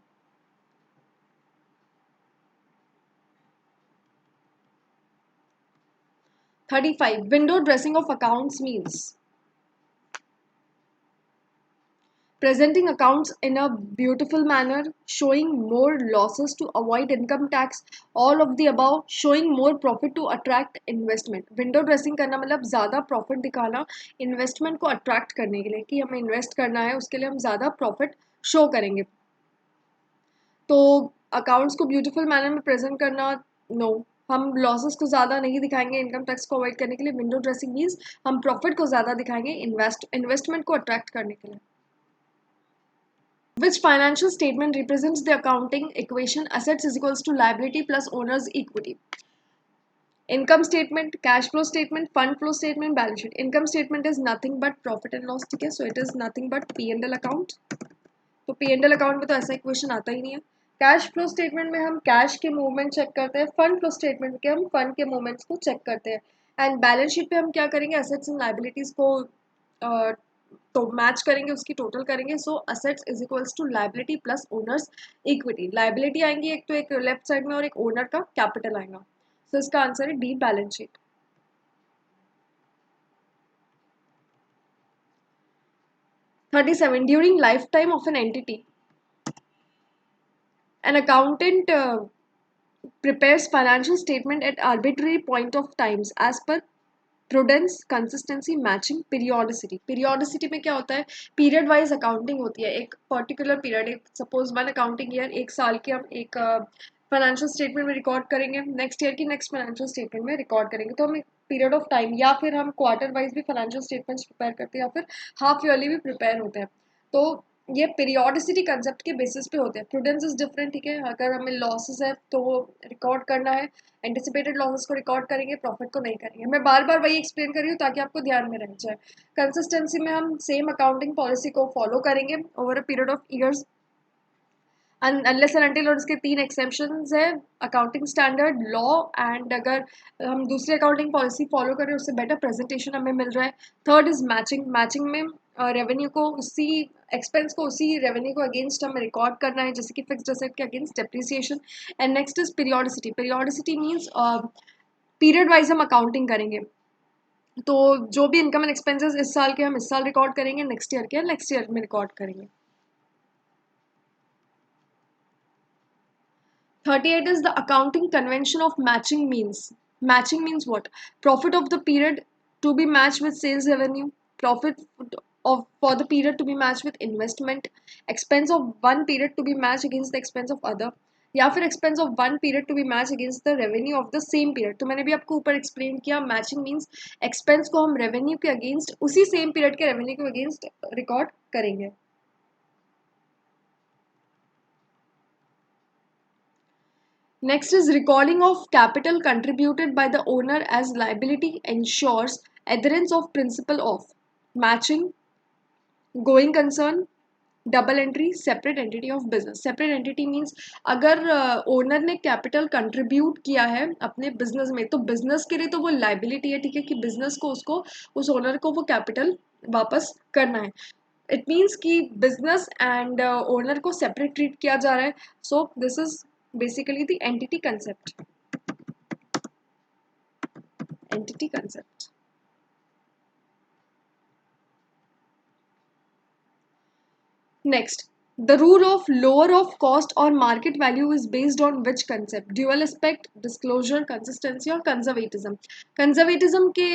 35. Window dressing of accounts means presenting accounts in a beautiful manner, showing more losses to avoid income tax, all of the above, showing more profit to attract investment. Window dressing करना मतलब ज़्यादा profit दिखाना investment को attract करने के लिए, कि हमें invest करना है उसके लिए हम ज़्यादा profit show करेंगे. तो accounts को beautiful manner में present करना, no, हम लॉसेस को ज़्यादा नहीं दिखाएंगे इनकम टैक्स को अवॉइड करने के लिए. विंडो ड्रेसिंग मीन्स हम प्रॉफिट को ज़्यादा दिखाएंगे इन्वेस्टमेंट को अट्रैक्ट करने के लिए. Which financial statement represents the accounting equation assets is equals to liability plus owner's equity? Income statement, cash flow statement, fund flow statement, balance sheet. Income statement is nothing but profit and loss. ठीक है, so it is nothing but P&L account. तो P&L account में तो ऐसा equation आता ही नहीं है. Cash flow statement में हम कैश के मूवमेंट चेक करते हैं, फंड फ्लो स्टेटमेंट के हम फंड के मूवमेंट्स को चेक करते हैं, एंड बैलेंस शीट पे हम क्या करेंगे, एसेट्स एंड लाइबिलिटीज को तो मैच करेंगे, उसकी टोटल करेंगे, so assets is equals to liability plus owners equity. Liability आएंगी एक, तो एक लेफ्ट साइड में और एक ओनर का कैपिटल आएगा। सो इसका आंसर है D, balance sheet. 37, during life time of an entity an accountant prepares financial statement at arbitrary point of times as per prudence, consistency, matching, periodicity. Periodicity में क्या होता है, पीरियड वाइज अकाउंटिंग होती है। एक पर्टिकुलर पीरियड, एक suppose 1 accounting year, एक साल की हम एक फाइनेंशियल स्टेटमेंट में रिकॉर्ड करेंगे, नेक्स्ट ईयर की नेक्स्ट फाइनेंशियल स्टेटमेंट में रिकॉर्ड करेंगे। तो हम एक पीरियड ऑफ टाइम, या फिर हम क्वार्टर वाइज भी फाइनेंशियल स्टेटमेंट्स प्रिपेयर करते हैं, या फिर हाफ ईयरली भी प्रिपेयर होते हैं। तो ये पीरियोडिसिटी कंसेप्ट के बेसिस पे होते हैं। प्रूडेंस इज डिफरेंट, ठीक है, अगर हमें लॉसेस है तो रिकॉर्ड करना है, एंटिसिपेटेड लॉसेस को रिकॉर्ड करेंगे, प्रॉफिट को नहीं करेंगे। मैं बार बार वही एक्सप्लेन कर रही हूँ ताकि आपको ध्यान में रह जाए। कंसिस्टेंसी में हम सेम अकाउंटिंग पॉलिसी को फॉलो करेंगे over a period of years, unless and until, और उसके 3 एक्सेप्शंस है, अकाउंटिंग स्टैंडर्ड, लॉ, एंड अगर हम दूसरी अकाउंटिंग पॉलिसी फॉलो करें उससे बेटर प्रेजेंटेशन हमें मिल रहा है। Third is matching. मैचिंग में रेवेन्यू को उसी एक्सपेंस को उसी रेवेन्यू को अगेंस्ट हमें रिकॉर्ड करना है, जैसे कि फिक्स्ड एसेट के against depreciation. And next is periodicity. Periodicity means period wise हम अकाउंटिंग करेंगे, तो जो भी इनकम एंड एक्सपेंसेस इस साल के हम इस साल रिकॉर्ड करेंगे, नेक्स्ट ईयर के नेक्स्ट ईयर में रिकॉर्ड करेंगे। 38 is the accounting convention of matching means. Matching means what? Profit of the period to be matched with sales revenue, profit of for the period to be matched with investment, expense of one period to be matched against the expense of other, या फिर expense of one period to be match against the revenue of the same period. तो मैंने भी आपको ऊपर explain किया, matching means expense को हम रेवेन्यू के अगेंस्ट उसी सेम पीरियड के रेवेन्यू के अगेंस्ट रिकॉर्ड करेंगे। Next is recording of capital contributed by the owner as liability ensures adherence of principle of matching, going concern, double entry, separate entity of business. Separate entity means अगर owner ने capital contribute किया है अपने business में, तो business के लिए तो वो लाइबिलिटी है, ठीक है, कि बिजनेस को उसको उस ओनर को वो कैपिटल वापस करना है। इट मीन्स कि बिजनेस एंड ओनर को सेपरेट ट्रीट किया जा रहा है। So this is basically the entity concept. Entity concept. Next, the rule of lower of cost or market value is based on which concept? Dual aspect, disclosure, consistency और conservatism. Conservatism के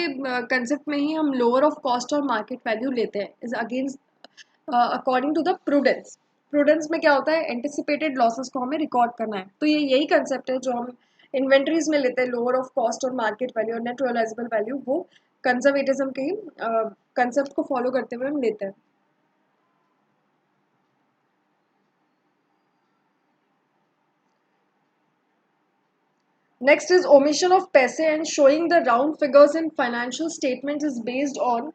concept में ही हम lower of cost और market value लेते हैं, is against according to the prudence. Prudence में क्या होता है, एंटिसिपेटेड लॉसेस को हमें रिकॉर्ड करना है। तो ये यही कंसेप्ट है जो हम इन्वेंट्रीज में लेते हैं, लोअर ऑफ कॉस्ट और मार्केट वैल्यू और नेट रियलाइजेबल वैल्यू, वो कंजर्वेटिज्म के ही कंसेप्ट को फॉलो करते हुए हम लेते हैं। Next is omission of paise and showing the round figures in financial statement is based on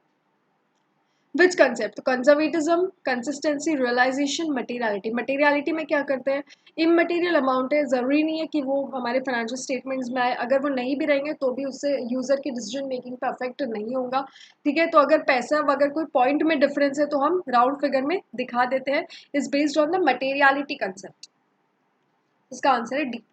which concept? Conservatism, consistency, realisation, materiality. Materiality में क्या करते हैं, इमटेरियल अमाउंट है, ज़रूरी नहीं है कि वो हमारे फाइनेंशियल स्टेटमेंट्स में आए, अगर वो नहीं भी रहेंगे तो भी उससे यूज़र की डिसीजन मेकिंग पर अफेक्ट नहीं होगा, ठीक है। तो अगर पैसा अगर कोई पॉइंट में डिफरेंस है तो हम राउंड फिगर में दिखा देते हैं, is based on the materiality concept. इसका आंसर है D.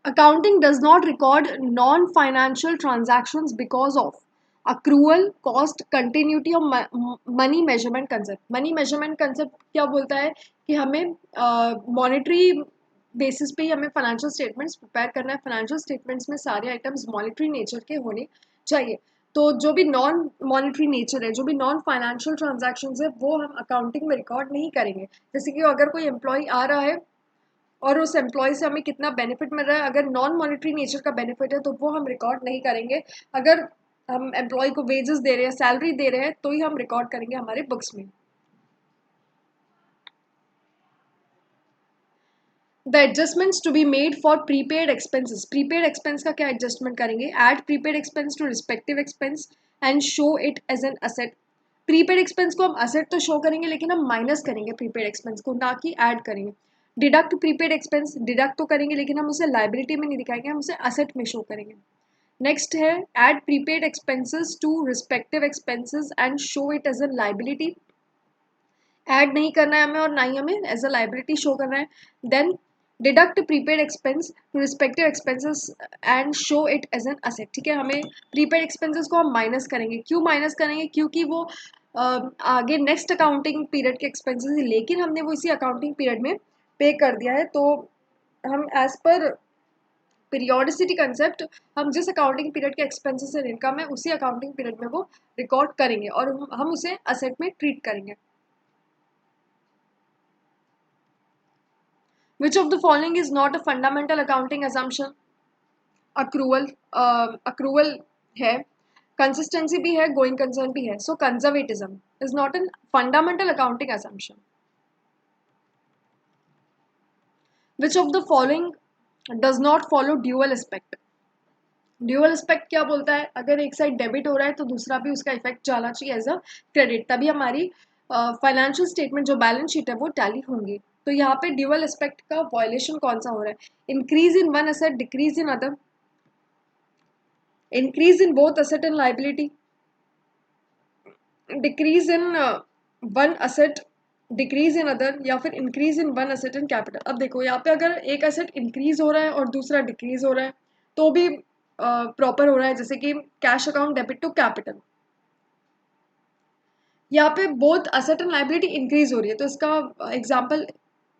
Accounting does not record non-financial transactions because of accrual, cost, continuity और money measurement concept. Money measurement concept क्या बोलता है कि हमें मॉनेटरी बेसिस पे ही हमें फाइनेंशियल स्टेटमेंट्स प्रिपेयर करना है। फाइनेंशियल स्टेटमेंट्स में सारे आइटम्स मॉनेटरी नेचर के होने चाहिए। तो जो भी नॉन मॉनेटरी नेचर है, जो भी नॉन फाइनेंशियल ट्रांजैक्शंस है, वो हम अकाउंटिंग में रिकॉर्ड नहीं करेंगे। जैसे कि अगर कोई एम्प्लॉय आ रहा है और उस एम्प्लॉय से हमें कितना बेनिफिट मिल रहा है, अगर नॉन मॉनेटरी नेचर का बेनिफिट है तो वो हम रिकॉर्ड नहीं करेंगे। अगर हम एम्प्लॉय को वेजेस दे रहे हैं, सैलरी दे रहे हैं, तो ही हम रिकॉर्ड करेंगे हमारे बुक्स में। The adjustments to be made for prepaid expenses. Prepaid expense का क्या एडजस्टमेंट करेंगे? Add prepaid expense to respective expense and show it as an asset. Prepaid expense को हम असेट तो शो करेंगे, लेकिन हम माइनस करेंगे प्रीपेड एक्सपेंस को, ना कि ऐड करेंगे। डिडक्ट प्रीपेड एक्सपेंस, डिडक्ट तो करेंगे लेकिन हम उसे लाइबिलिटी में नहीं दिखाएंगे, हम उसे असेट में शो करेंगे। नेक्स्ट है add prepaid expenses to respective expenses and show it as a liability. Add नहीं करना है हमें और ना ही हमें एज अ लाइबिलिटी शो करना है। Then deduct prepaid expense to respective expenses and show it as an asset. ठीक है, हमें प्रीपेड एक्सपेंसेस को हम माइनस करेंगे। क्यों माइनस करेंगे? क्योंकि वो आगे नेक्स्ट अकाउंटिंग पीरियड के एक्सपेंसेस है, लेकिन हमने वो इसी अकाउंटिंग पीरियड में पे कर दिया है। तो हम एज पर पीरियोडिसिटी कंसेप्ट हम जिस अकाउंटिंग पीरियड के एक्सपेंसेस एंड इनकम है उसी अकाउंटिंग पीरियड में वो रिकॉर्ड करेंगे और हम उसे असेट में ट्रीट करेंगे। Which of the following is not a fundamental accounting assumption? accrual है, consistency भी है, going concern भी है, so conservatism is not a fundamental accounting assumption. Which of the following does not follow dual aspect? Dual aspect क्या बोलता है? अगर एक साइड डेबिट हो रहा है तो दूसरा भी उसका इफेक्ट जाना चाहिए एज अ क्रेडिट, तभी हमारी फाइनेंशियल स्टेटमेंट जो बैलेंस शीट है वो टैली होंगी। तो यहाँ पे ड्यूअल एस्पेक्ट का वायलेशन कौन सा हो रहा है? Increase in one asset, decrease in other, increase in both asset and liability, decrease in one asset decrease in other, या फिर increase in one asset and capital. अब देखो यहाँ पे अगर एक एसेट इंक्रीज हो रहा है और दूसरा डिक्रीज हो रहा है तो भी प्रॉपर हो रहा है, जैसे कि cash account debit to capital. यहाँ पे both asset and liability increase हो रही है, तो इसका एग्जांपल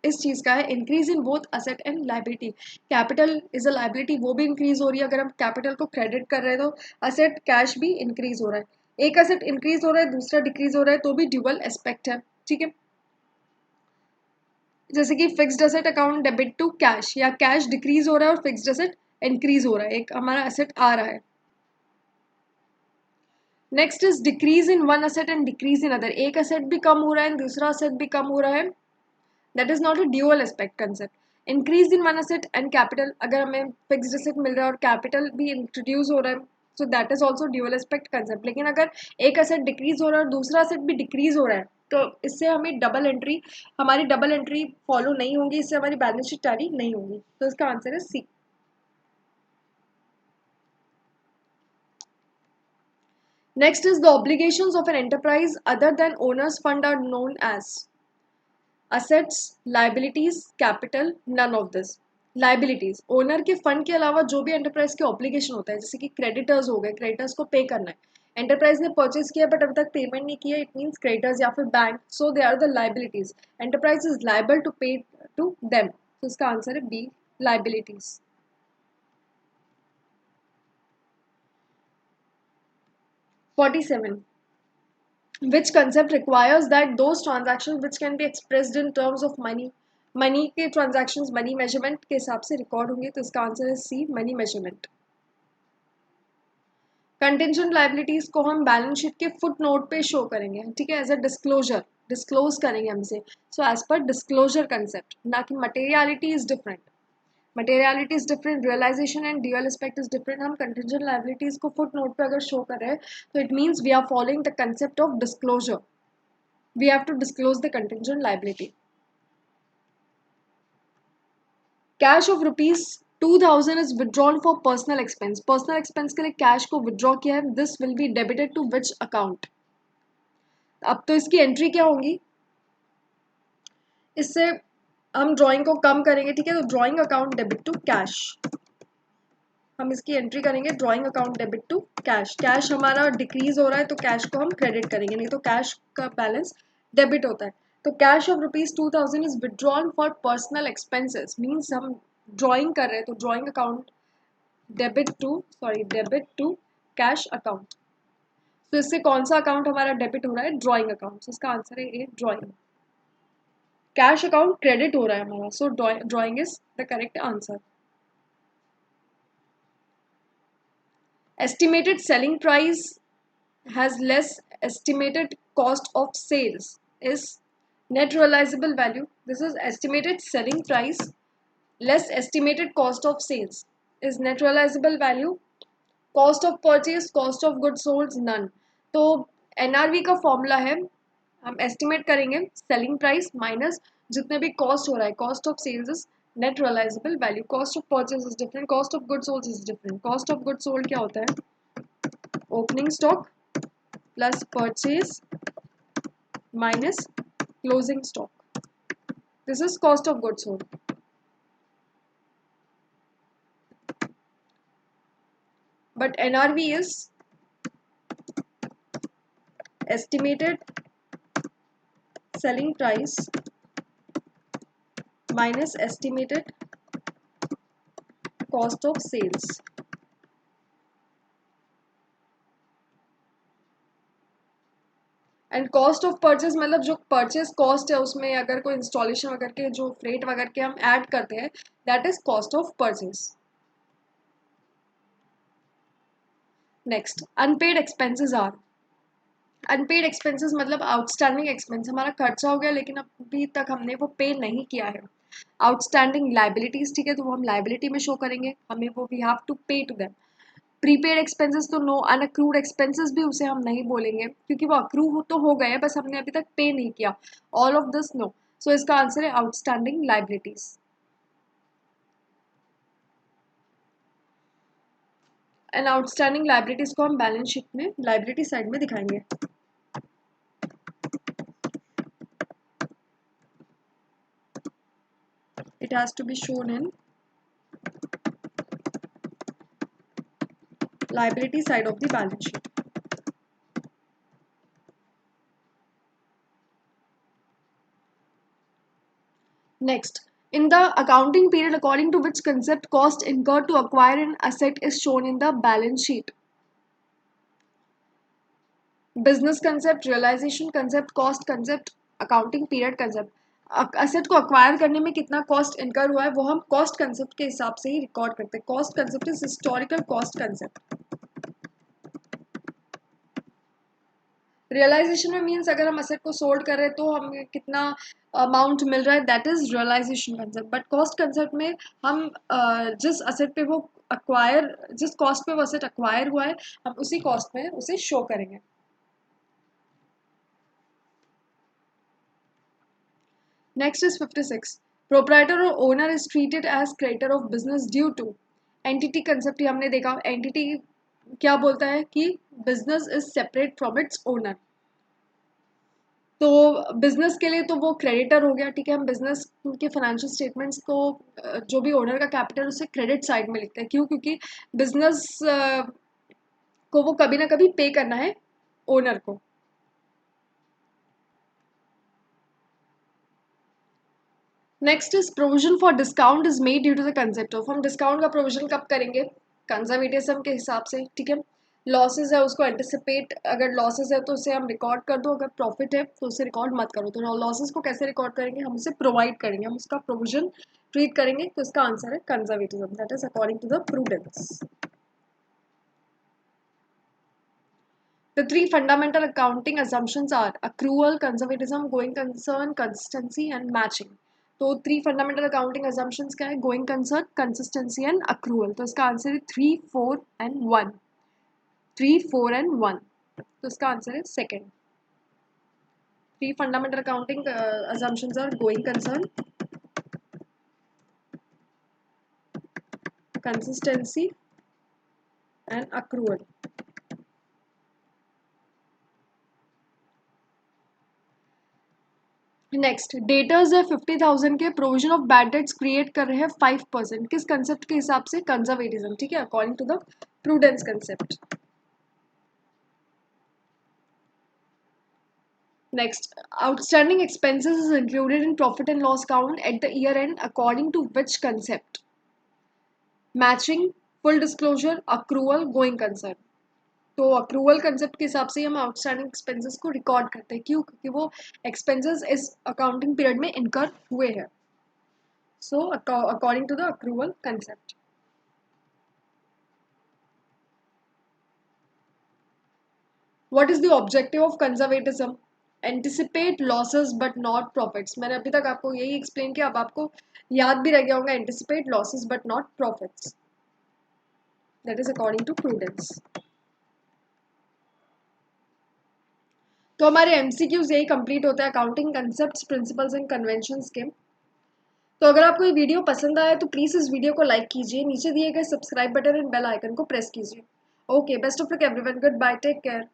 इस चीज का है, increase in both asset and liability. Capital is a liability, वो भी इंक्रीज हो रही है। अगर हम कैपिटल को क्रेडिट कर रहे हैं तो असेट कैश भी इंक्रीज हो रहा है। एक असेट इंक्रीज हो रहा है, दूसरा डिक्रीज हो रहा है, तो भी ड्यूअल एस्पेक्ट है। ठीक है, जैसे कि fixed asset account debit to cash, या कैश डिक्रीज हो रहा है और फिक्स्ड असेट इंक्रीज हो रहा है, एक हमारा असेट आ रहा है। Next is decrease in one asset and decrease in other, एक असेट भी कम हो रहा है, दूसरा असेट भी कम हो रहा है, that is not a dual aspect concept. Increase in one asset and capital, अगर हमें फिक्स्ड असेट मिल रहा है और कैपिटल भी इंट्रोड्यूस हो रहा है, सो that is also dual aspect concept. लेकिन अगर एक असेट डिक्रीज हो रहा है और दूसरा असेट भी डिक्रीज हो रहा है तो इससे हमें हमारी डबल एंट्री फॉलो नहीं होगी, इससे हमारी बैलेंस शीट टैली नहीं होगी। तो इसका आंसर है सी। Next is the obligations of an enterprise other than owner's fund are known as assets, liabilities, capital, none of this. Liabilities, owner के फंड के अलावा जो भी एंटरप्राइज के ऑब्लिगेशन होता है, जैसे कि क्रेडिटर्स हो गए, क्रेडिटर्स को पे करना है, एंटरप्राइज ने परचेज किया बट अभी तक पेमेंट नहीं किया, इट मींस क्रेडिटर्स या फिर bank, so they are the liabilities, enterprise is liable to pay to them. तो इसका आंसर है B, liabilities. 47. Which concept requires that those transactions which can be expressed in terms of money के transactions money measurement के हिसाब से record होंगे? तो इसका आंसर है C, money measurement. Contingent liabilities को हम बैलेंस शीट के फुट नोट पे शो करेंगे, ठीक है, एज अ डिस्क्लोज करेंगे हमसे। So as per disclosure concept, ना कि materiality is different. Materiality is different, realisation and dual aspect is different. हम कंटिंजेंट लाइबिलिटीज को फुट नोट पे अगर शो कर रहे हैं तो it means we are following the concept of disclosure, we have to disclose the contingent liability. Cash of rupees 2000 is withdrawn for personal expense. Personal expense के लिए cash को withdraw किया है, this will be debited to which account? अब तो इसकी entry क्या होगी? इससे हम ड्राइंग को कम करेंगे, ठीक है, तो drawing account debit to cash, हम इसकी एंट्री करेंगे drawing account debit to cash. Cash हमारा डिक्रीज हो रहा है तो कैश को हम क्रेडिट करेंगे, नहीं तो कैश का बैलेंस डेबिट होता है। तो cash of rupees 2000 is withdrawn for personal expenses, means हम ड्राइंग कर रहे हैं तो drawing account debit to cash account. तो इससे कौन सा अकाउंट हमारा डेबिट हो रहा है? Drawing account. इसका आंसर है ए, ड्राइंग। कैश अकाउंट क्रेडिट हो रहा है हमारा, सो drawing is the correct answer. Estimated selling price has less estimated cost of sales is net realizable value. This is estimated selling price less estimated cost of sales is net realizable value. Cost of purchase, cost of goods sold, none. तो NRV का formula है, हम estimate करेंगे selling price minus जितने भी cost हो रहा है, cost of sales is net realisable value, cost of purchase is different, cost of goods sold is different. Cost of goods sold क्या होता है? Opening stock plus purchase minus closing stock, this is cost of goods sold. But NRV is estimated selling price minus estimated cost of sales। And cost of purchase मतलब जो purchase cost है उसमें अगर कोई installation वगैरह के जो freight वगैरह के हम ऐड करते हैं, that is cost of purchase. Next, unpaid expenses are, unpaid expenses मतलब आउटस्टैंडिंग एक्सपेंस, हमारा खर्चा हो गया लेकिन अभी तक हमने वो पे नहीं किया है। आउटस्टैंडिंग लाइबिलिटीज, ठीक है, तो वो हम लाइबिलिटी में शो करेंगे, हमें वो we have to pay to them. Prepaid expenses तो नो, अनअक्रूड एक्सपेंसेस भी उसे हम नहीं बोलेंगे क्योंकि वो अक्रू हो तो हो गए, बस हमने अभी तक पे नहीं किया। All of this no, so इसका आंसर है outstanding liabilities. And outstanding liabilities को हम बैलेंस शीट में लाइबिलिटी साइड में दिखाएंगे। It has to be shown in liability side of the balance sheet। Next, in the accounting period, according to which concept cost incurred to acquire an asset is shown in the balance sheet? Business concept, realization concept, cost concept, accounting period concept। Asset को acquire करने में कितना cost incur हुआ है वो हम cost concept के हिसाब से ही रिकॉर्ड करते हैं। Cost concept is historical cost concept. Realisation में मीन्स अगर हम असेट को सोल्ड कर रहे हैं तो हमें कितना अमाउंट मिल रहा है, that is realisation concept. But cost concept में हम जिस असेट पे वो अक्वायर, जिस कॉस्ट पे वो असेट अक्वायर हुआ है, हम उसी कॉस्ट में उसे शो करेंगे। नेक्स्ट इज 56, प्रोप्राइटर और owner is treated as creditor of business due to. Entity concept हमने देखा, एंटिटी क्या बोलता है कि business is separate from its owner. तो बिजनेस के लिए तो वो क्रेडिटर हो गया, ठीक है, हम बिजनेस के फाइनेंशियल स्टेटमेंट्स को जो भी ओनर का कैपिटल उसे क्रेडिट साइड में लिखते हैं। क्यों? क्योंकि बिजनेस को वो कभी ना कभी पे करना है ओनर को। Next is provision for discount is made due to the concept of, हम डिस्काउंट का प्रोविजन कब करेंगे? कंजर्वेटिज्म के हिसाब से, ठीक है। लॉसेस है उसको एंटिसिपेट, अगर लॉसेस है तो उसे हम रिकॉर्ड कर दो, अगर प्रॉफिट है तो उसे रिकॉर्ड मत करो। तो लॉसेस को कैसे रिकॉर्ड करेंगे? हम उसे प्रोवाइड करेंगे, हम उसका प्रोविजन ट्रीट करेंगे, तो इसका आंसर है conservatism, that is according to the prudence. The three fundamental accounting assumptions are accrual, conservatism, going concern, consistency and matching। तो थ्री फंडामेंटल अकाउंटिंग assumptions क्या है? Going concern, consistency and accrual. तो इसका answer है 3, 4 and 1। 3, 4 and 1, तो इसका answer है second. Three fundamental accounting assumptions are going concern, consistency and accrual। Next, debtors है 50,000 के, provision of bad debts create कर रहे हैं 5%, किस कंसेप्ट के हिसाब से? कंजर्वेटिज्म, ठीक है, according to the prudence concept. Next, outstanding expenses is included in profit and loss account at the year end according to which concept? Matching, full disclosure, accrual, going concern. तो accrual concept के हिसाब से हम outstanding expenses को record करते हैं। क्यों? क्योंकि वो एक्सपेंसेस इस अकाउंटिंग पीरियड में इनकर हुए हैं। So according to the accrual concept. What is the objective of conservatism? Anticipate losses but not profits. मैंने अभी तक आपको यही एक्सप्लेन किया, अब आपको याद भी रह गया होगा, anticipate losses but not profits, that is according to prudence. तो हमारे एमसीक्यूज यही कंप्लीट होता है accounting concepts, principles and conventions के। तो अगर आपको ये वीडियो पसंद आया तो प्लीज़ इस वीडियो को लाइक कीजिए, नीचे दिए गए subscribe button and bell icon को प्रेस कीजिए। Okay, best of luck everyone, goodbye, take care.